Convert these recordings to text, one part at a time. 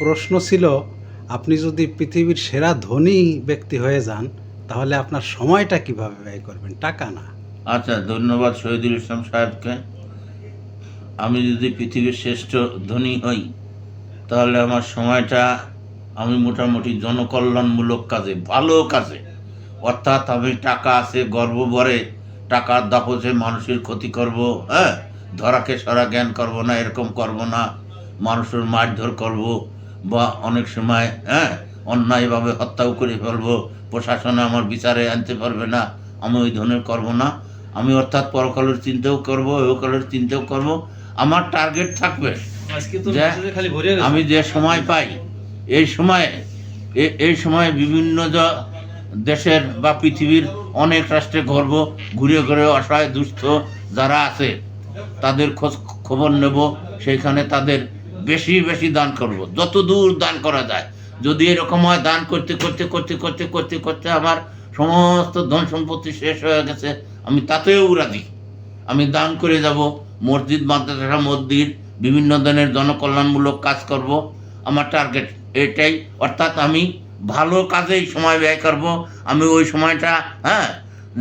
প্রশ্ন ছিল, আপনি যদি পৃথিবীর সেরা ধনী ব্যক্তি হয়ে যান, তাহলে আপনার সময়টা কিভাবে ব্যয় করবেন? টাকা না। আচ্ছা, ধন্যবাদ শহীদুল ইসলাম সাহেবকে। আমি যদি পৃথিবীর শ্রেষ্ঠ ধনী হই, তাহলে আমার সময়টা আমি মোটামুটি জনকল্যাণমূলক কাজে, ভালো কাজে, অর্থাৎ আমি টাকা আছে গর্ব ভরে টাকার দাপটে মানুষের ক্ষতি করব, হ্যাঁ, ধরাকে সরা জ্ঞান করব না, এরকম করব না, মানুষের মারধর করব, বা অনেক সময় অন্যায়ভাবে হত্যাও করে ফেলবো, প্রশাসনে আমার বিচারে আনতে পারবে না, আমি ওই ধরনের করব না। আমি অর্থাৎ পরকালের চিন্তাও করব, ইহকালের চিন্তাও করব। আমার টার্গেট থাকবে যে আমি যে সময় পাই, এই সময়ে এই সময়ে বিভিন্ন দেশের বা পৃথিবীর অনেক রাষ্ট্রে ঘুরবো, ঘুরে ঘুরে অসহায় দুস্থ যারা আছে তাদের খোঁজ খবর নেব, সেইখানে তাদের বেশি বেশি দান করব, যত দূর দান করা যায়। যদি এরকম হয়, দান করতে করতে করতে করতে করতে করতে আমার সমস্ত ধন সম্পত্তি শেষ হয়ে গেছে, আমি তাতেও রাজি। আমি দান করে যাব, মসজিদ মাদ্রাসা মসজিদ বিভিন্ন ধরনের জনকল্যাণমূলক কাজ করব। আমার টার্গেট এটাই, অর্থাৎ আমি ভালো কাজেই সময় ব্যয় করব। আমি ওই সময়টা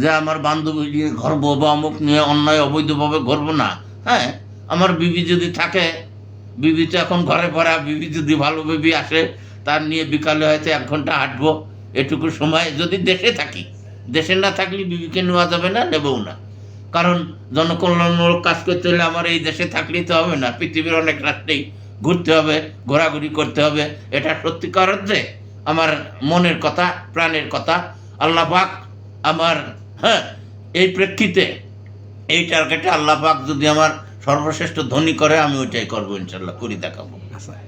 যে আমার বান্ধবী নিয়ে ঘরবো বা অমুক নিয়ে অন্যায় অবৈধভাবে ঘরবো না। আমার বিবি যদি থাকে, বিবি তো এখন ঘরে পড়া, বিবি যদি ভালো বিবি আসে, তার নিয়ে বিকালে হয়তো 1 ঘন্টা হাঁটবো, এটুকু সময় যদি দেশে থাকি। দেশে না থাকলে বিবিকে নেওয়া যাবে না, নেবও না। কারণ জনকল্যাণমূলক কাজ করতে হলে আমার এই দেশে থাকলেই তো হবে না, পৃথিবীর অনেক রাষ্ট্রেই ঘুরতে হবে, ঘোরাঘুরি করতে হবে। এটা সত্যিকার অর্থে আমার মনের কথা, প্রাণের কথা। আল্লাহ পাক আমার এই প্রেক্ষিতে, এই টার্গেটে আল্লাহ পাক যদি আমার সর্বশ্রেষ্ঠ ধনী করে, আমি ওইটাই করবো, ইনশাল্লাহ করি দেখাবো।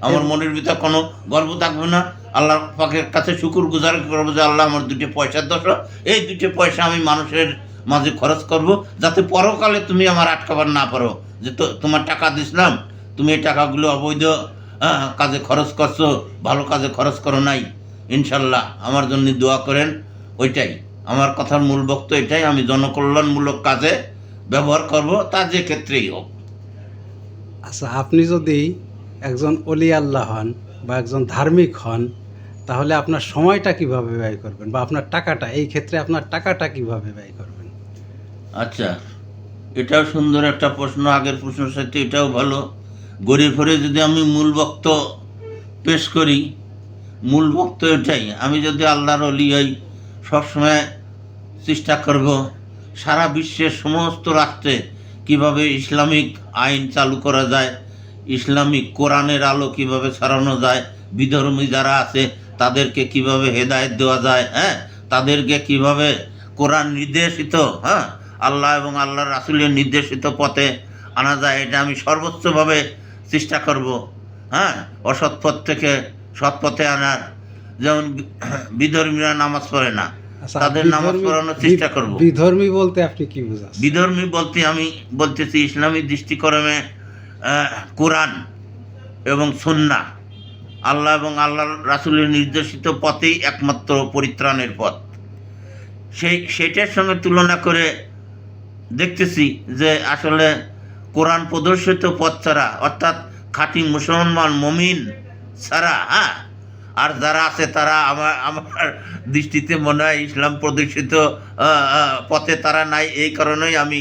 আমার মনের ভিতর কোনো গর্ব থাকবে না। আল্লাহ পাকের কাছে শুকুর গুজার করবো যে আল্লাহ আমার 2 পয়সার দশা, এই 2 পয়সা আমি মানুষের মাঝে খরচ করব, যাতে পরকালে তুমি আমার আটকাবার না পারো যে তোমার টাকা দিছিলাম, তুমি এই টাকাগুলো অবৈধ কাজে খরচ করছো, ভালো কাজে খরচ করো নাই। ইনশাল্লাহ আমার জন্য দোয়া করেন। ওইটাই আমার কথার মূল বক্তব্য, এটাই। আমি জনকল্যাণমূলক কাজে ব্যবহার করব, তা যে ক্ষেত্রেই হোক। আচ্ছা, আপনি যদি একজন অলি আল্লাহ হন বা একজন ধার্মিক হন, তাহলে আপনার সময়টা কিভাবে ব্যয় করবেন, বা আপনার টাকাটা, এই ক্ষেত্রে আপনার টাকাটা কিভাবে ব্যয় করবেন? আচ্ছা, এটাও সুন্দর একটা প্রশ্ন। আগের প্রশ্নের সাথে এটাও ভালো। গড়িয়ে ফিরে যদি আমি মূল বক্তব্য পেশ করি, মূল বক্তব্য এটাই। আমি যদি আল্লাহর অলি হই, সবসময় চেষ্টা করব সারা বিশ্বের সমস্ত রাষ্ট্রে কিভাবে ইসলামিক আইন চালু করা যায়, ইসলামিক কোরআনের আলো কিভাবে ছড়ানো যায়, বিধর্মী যারা আছে তাদেরকে কিভাবে হেদায়েত দেওয়া যায়, তাদেরকে কিভাবে কোরআন নির্দেশিত আল্লাহ এবং আল্লাহর রাসূলের নির্দেশিত পথে আনা যায়, এটা আমি সর্বোচ্চভাবে চেষ্টা করব। অসৎ পথ থেকে সৎ পথে আনার। যেমন বিধর্মীরা নামাজ পড়ে না, তাদের নামাজ পড়ানোর চেষ্টা করব। বিধর্মী বলতে আপনি কি বোঝাচ্ছেন? বিধর্মী বলতে আমি বলতেছি ইসলামী দৃষ্টিকোণে কোরআন এবং সুন্নাহ, আল্লাহ এবং আল্লাহর রাসূলের নির্দেশিত পথেই একমাত্র পরিত্রাণের পথ। সেইটার সঙ্গে তুলনা করে দেখতেছি যে আসলে কোরআন প্রদর্শিত পথ ছাড়া, অর্থাৎ খাঁটি মুসলমান মুমিন ছাড়া আর যারা আছে তারা আমার দৃষ্টিতে মনে হয় ইসলাম প্রদর্শিত পথে তারা নাই। এই কারণেই আমি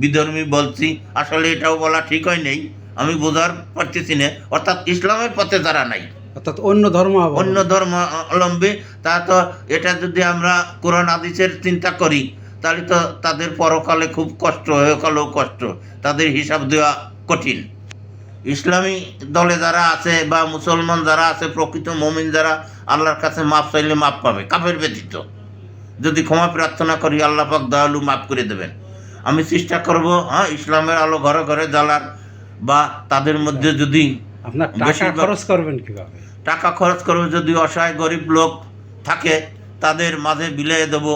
বিধর্মী বলছি। আসলে এটাও বলা ঠিক হয় নেই, আমি বোঝার পারতেছি না। অর্থাৎ ইসলামের পথে যারা নাই, অর্থাৎ অন্য ধর্মাবলম্বী, তা তো এটা যদি আমরা কোরআন হাদিসের চিন্তা করি, তাহলে তো তাদের পরকালে খুব কষ্ট, হয়েকালেও কষ্ট, তাদের হিসাব দেওয়া কঠিন। ইসলামী দলে যারা আছে বা মুসলমান যারা আছে, প্রকৃত মুমিন যারা, আল্লাহর কাছে মাপ চাইলে মাপ পাবে, কাফের ব্যতীত। যদি ক্ষমা প্রার্থনা করি, আল্লাহ পাক দয়ালু মাফ করে দেবেন। আমি চেষ্টা করব ইসলামের আলো ঘরে ঘরে জ্বালার, বা তাদের মধ্যে যদি আপনার টাকা খরচ করবেন কিভাবে? টাকা খরচ করবে, যদি অসহায় গরিব লোক থাকে তাদের মাঝে বিলিয়ে দেব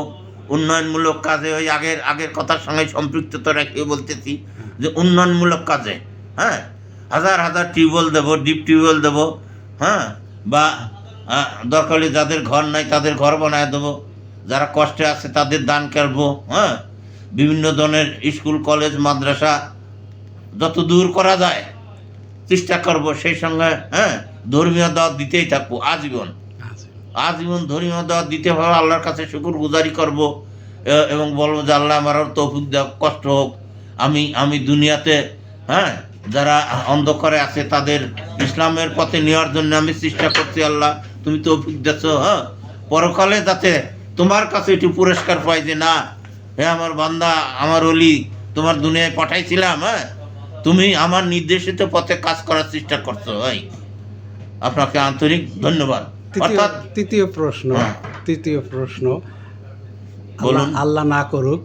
উন্নয়নমূলক কাজে। ওই আগের কথার সঙ্গে সম্পৃক্ততা রেখে বলতেছি যে উন্নয়নমূলক কাজে হাজার হাজার টিউবওয়েল দেবো, ডিপ টিউবওয়েল দেবো, বা দরকার হলে যাদের ঘর নাই তাদের ঘর বানায় দেবো, যারা কষ্টে আছে তাদের দান করবো। বিভিন্ন ধরনের স্কুল কলেজ মাদ্রাসা যত দূর করা যায় চেষ্টা করব। সেই সঙ্গে ধর্মীয় দাওয়াত দিতেই থাকবো আজীবন। আচ্ছা। আজীবন ধর্মীয় দাওয়াত দিতে হবে, আল্লাহর কাছে শুকর গুজারি করব এবং বলবো যে আল্লাহ আমার আর তৌফিক দাও, কষ্ট হোক, আমি দুনিয়াতে, হ্যাঁ, যারা অন্ধকারে আছে তাদের ইসলামের পথে নেওয়ার জন্য আমি চেষ্টা করছি, আল্লাহ তুমি তৌফিক দিয়েছো, হ্যাঁ, পরকালে যাতে তোমার কাছে একটু পুরস্কার পাই যে না, হ্যাঁ আমার বান্দা, আমার অলি, তোমার দুনিয়ায় পাঠাইছিলাম, হ্যাঁ তুমি আমার নির্দেশিত পথে কাজ করার চেষ্টা করছো, ভাই আপনাকে আন্তরিক ধন্যবাদ। অর্থাৎ তৃতীয় প্রশ্ন, হ্যাঁ। তৃতীয় প্রশ্ন, বলুন। আল্লাহ না করুক,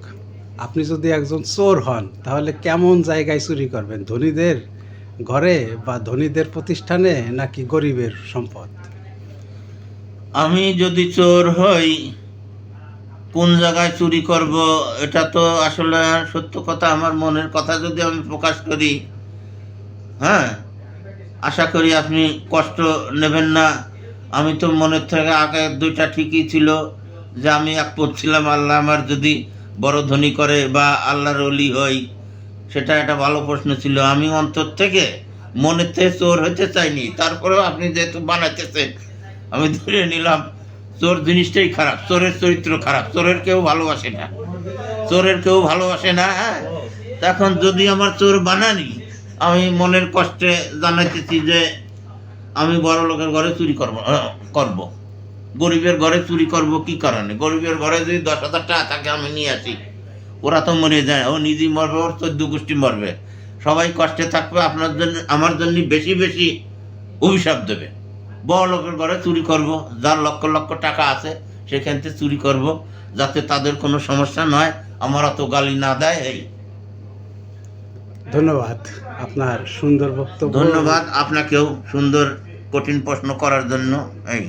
আপনি যদি একজন চোর হন তাহলে কেমন জায়গায় চুরি করবেন? ধনীদের ঘরে বা ধনীদের প্রতিষ্ঠানে নাকি গরিবের সম্পদ? আমি যদি চোর হই কোন জায়গায় চুরি করব, এটা তো আসলে সত্য কথা, আমার মনের কথা যদি আমি প্রকাশ করি, হ্যাঁ, আশা করি আপনি কষ্ট নেবেন না। আমি তো মনের থেকে আগে দুইটা ঠিকই ছিল যে আমি এক পড়ছিলাম আল্লাহ আমার যদি বড় ধনী করে বা আল্লাহর ওলি হই, সেটা একটা ভালো প্রশ্ন ছিল। আমি অন্তর থেকে মনের থেকে চোর হতে চাইনি, তারপরেও আপনি যেহেতু বানাইতেছেন আমি ধরে নিলাম চোর জিনিসটাই খারাপ, চোরের চরিত্র খারাপ, চোরের কেউ ভালোবাসে না, চোরের কেউ ভালোবাসে না, হ্যাঁ। এখন যদি আমার চোর বানানি, আমি মনের কষ্টে জানাইতেছি যে আমি বড় লোকের ঘরে চুরি করব, গরিবের ঘরে চুরি করব কি কারণে? গরিবের ঘরে যদি 10,000 টাকা থাকে আমি নিয়ে আসি, ওরা তো মরে যায়, ও নিজেই মরবে, ওর 14 গোষ্ঠী মরবে, সবাই কষ্টে থাকবে, আপনার জন্য আমার জন্য বেশি বেশি অভিশাপ দেবে। বড় লোকের ঘরে চুরি করব, যার লক্ষ লক্ষ টাকা আছে সেখান থেকে চুরি করব, যাতে তাদের কোনো সমস্যা নয়, আমার অত গালি না দেয়। এই ধন্যবাদ আপনার সুন্দর বক্তব্য। ধন্যবাদ আপনাকেও সুন্দর কঠিন প্রশ্ন করার জন্য। এই